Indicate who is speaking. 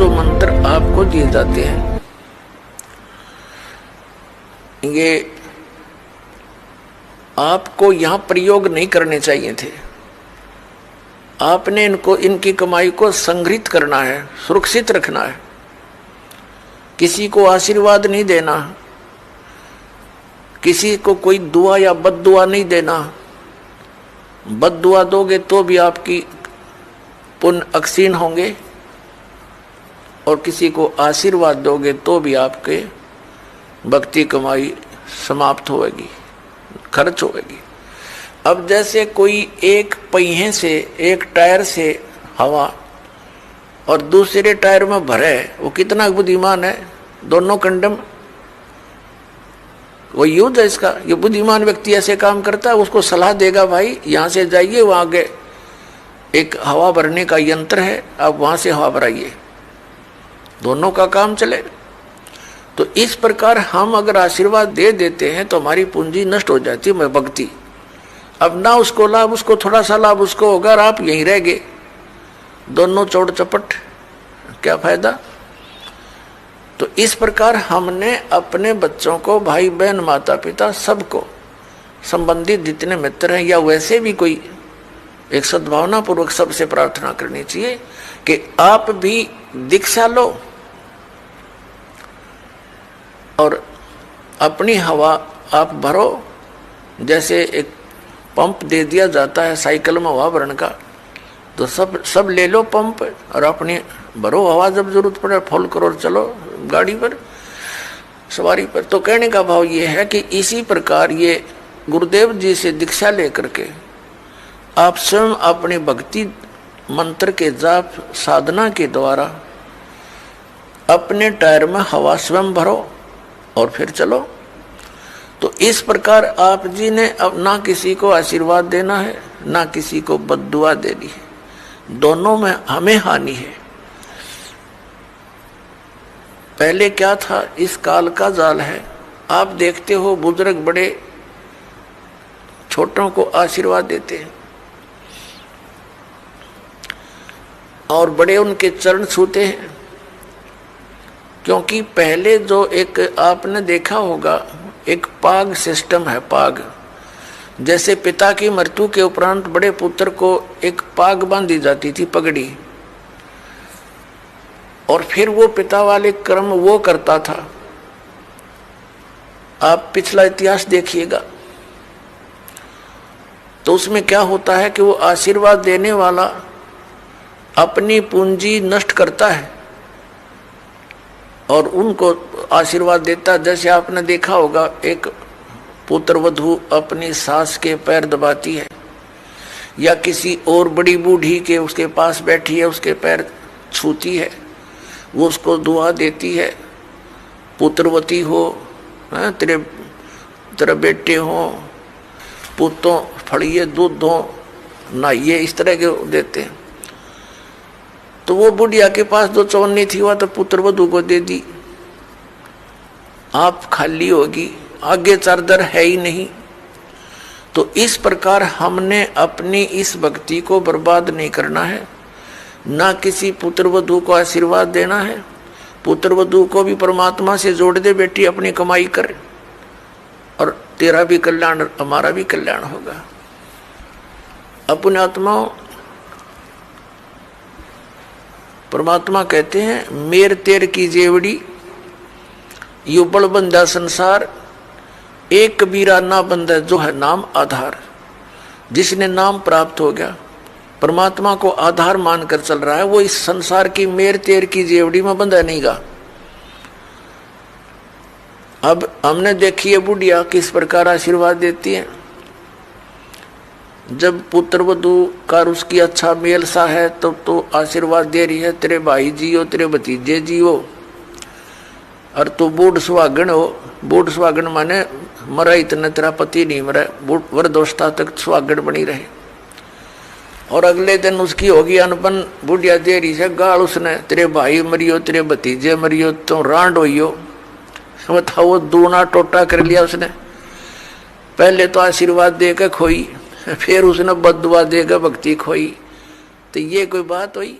Speaker 1: जो मंत्र आपको दिए जाते हैं ये आपको यहां प्रयोग नहीं करने चाहिए थे। आपने इनकी कमाई को संग्रहित करना है, सुरक्षित रखना है। किसी को आशीर्वाद नहीं देना, किसी को कोई दुआ या बद्दुआ नहीं देना। बद्दुआ दोगे तो भी आपकी पुण्य अक्षीण होंगे और किसी को आशीर्वाद दोगे तो भी आपके भक्ति कमाई समाप्त होगी, खर्च होगी। अब जैसे कोई एक पहिए से, एक टायर से हवा और दूसरे टायर में भरे, वो कितना बुद्धिमान है। दोनों कंडम वो युद्ध है इसका। ये बुद्धिमान व्यक्ति ऐसे काम करता है, उसको सलाह देगा भाई यहां से जाइए, वहां आगे एक हवा भरने का यंत्र है, आप वहां से हवा भराइए, दोनों का काम चले। तो इस प्रकार हम अगर आशीर्वाद दे देते हैं तो हमारी पूंजी नष्ट हो जाती है, भक्ति। अब ना उसको लाभ, उसको थोड़ा सा लाभ उसको होगा और आप यहीं रह गए, दोनों चौड़ चपट, क्या फायदा। तो इस प्रकार हमने अपने बच्चों को, भाई बहन, माता पिता, सबको, संबंधित जितने मित्र हैं या वैसे भी कोई, एक सद्भावना पूर्वक सबसे प्रार्थना करनी चाहिए कि आप भी दीक्षा लो और अपनी हवा आप भरो। जैसे एक पंप दे दिया जाता है साइकिल में हवा भरने का, तो सब ले लो पंप और अपनी भरो हवा, जब जरूरत पड़े फुल करो और चलो गाड़ी पर, सवारी पर। तो कहने का भाव ये है कि इसी प्रकार ये गुरुदेव जी से दीक्षा लेकर के आप स्वयं अपनी भक्ति मंत्र के जाप साधना के द्वारा अपने टायर में हवा स्वयं भरो और फिर चलो। तो इस प्रकार आप जी ने अब ना किसी को आशीर्वाद देना है, ना किसी को बद्दुआ देनी है, दोनों में हमें हानि है। पहले क्या था, इस काल का जाल है। आप देखते हो बुजुर्ग बड़े छोटों को आशीर्वाद देते हैं और बड़े उनके चरण छूते हैं, क्योंकि पहले जो एक आपने देखा होगा एक पाग सिस्टम है। पाग जैसे पिता की मृत्यु के उपरांत बड़े पुत्र को एक पाग बांधी जाती थी, पगड़ी, और फिर वो पिता वाले कर्म वो करता था। आप पिछला इतिहास देखिएगा तो उसमें क्या होता है कि वो आशीर्वाद देने वाला अपनी पूंजी नष्ट करता है और उनको आशीर्वाद देता। जैसे आपने देखा होगा एक पुत्र वधू अपनी सास के पैर दबाती है या किसी और बड़ी बूढ़ी के उसके पास बैठी है उसके पैर छूती है, वो उसको दुआ देती है, पुत्रवती हो, तेरे बेटे हो, पुतों फड़िए दूध दो, नहाइए, इस तरह के देते हैं। तो वो बुढ़िया के पास जो चौनी थी वह तो पुत्र वधू को दे दी, आप खाली होगी, आगे चारदर है ही नहीं। तो इस प्रकार हमने अपनी इस भक्ति को बर्बाद नहीं करना है, ना किसी पुत्र वधू को आशीर्वाद देना है। पुत्र वधू को भी परमात्मा से जोड़ दे, बेटी अपनी कमाई कर और तेरा भी कल्याण हमारा भी कल्याण होगा। अपने आत्माओं, परमात्मा कहते हैं मेर तेर की जेवड़ी यू बड़ बंदा संसार, एक कबीरा ना बंदा जो है नाम आधार। जिसने नाम प्राप्त हो गया, परमात्मा को आधार मानकर चल रहा है, वो इस संसार की मेर तेर की जेवड़ी में बंधा नहीं गा। अब हमने देखी है बुढ़िया किस प्रकार आशीर्वाद देती है। जब पुत्र वधू का उसकी अच्छा मेल सा है तब तो आशीर्वाद दे रही है, तेरे भाई जियो, तेरे भतीजे जियो, और तू बूढ़ सुहागन हो। बूढ़ सुहागन माने मरा इतना तेरा पति नहीं मरा, वरदोस्ता तक सुहागन बनी रहे। और अगले दिन उसकी होगी अनपन, बुढ़िया दे रही है गाल उसने, तेरे भाई मरियो, तेरे भतीजे मरियो, तो रांड होइयो। बताओ, वो दूना टोटा कर लिया उसने। पहले तो आशीर्वाद देकर खोई, फिर उसने बद्दुआ देकर भक्ति खोई। तो ये कोई बात हुई?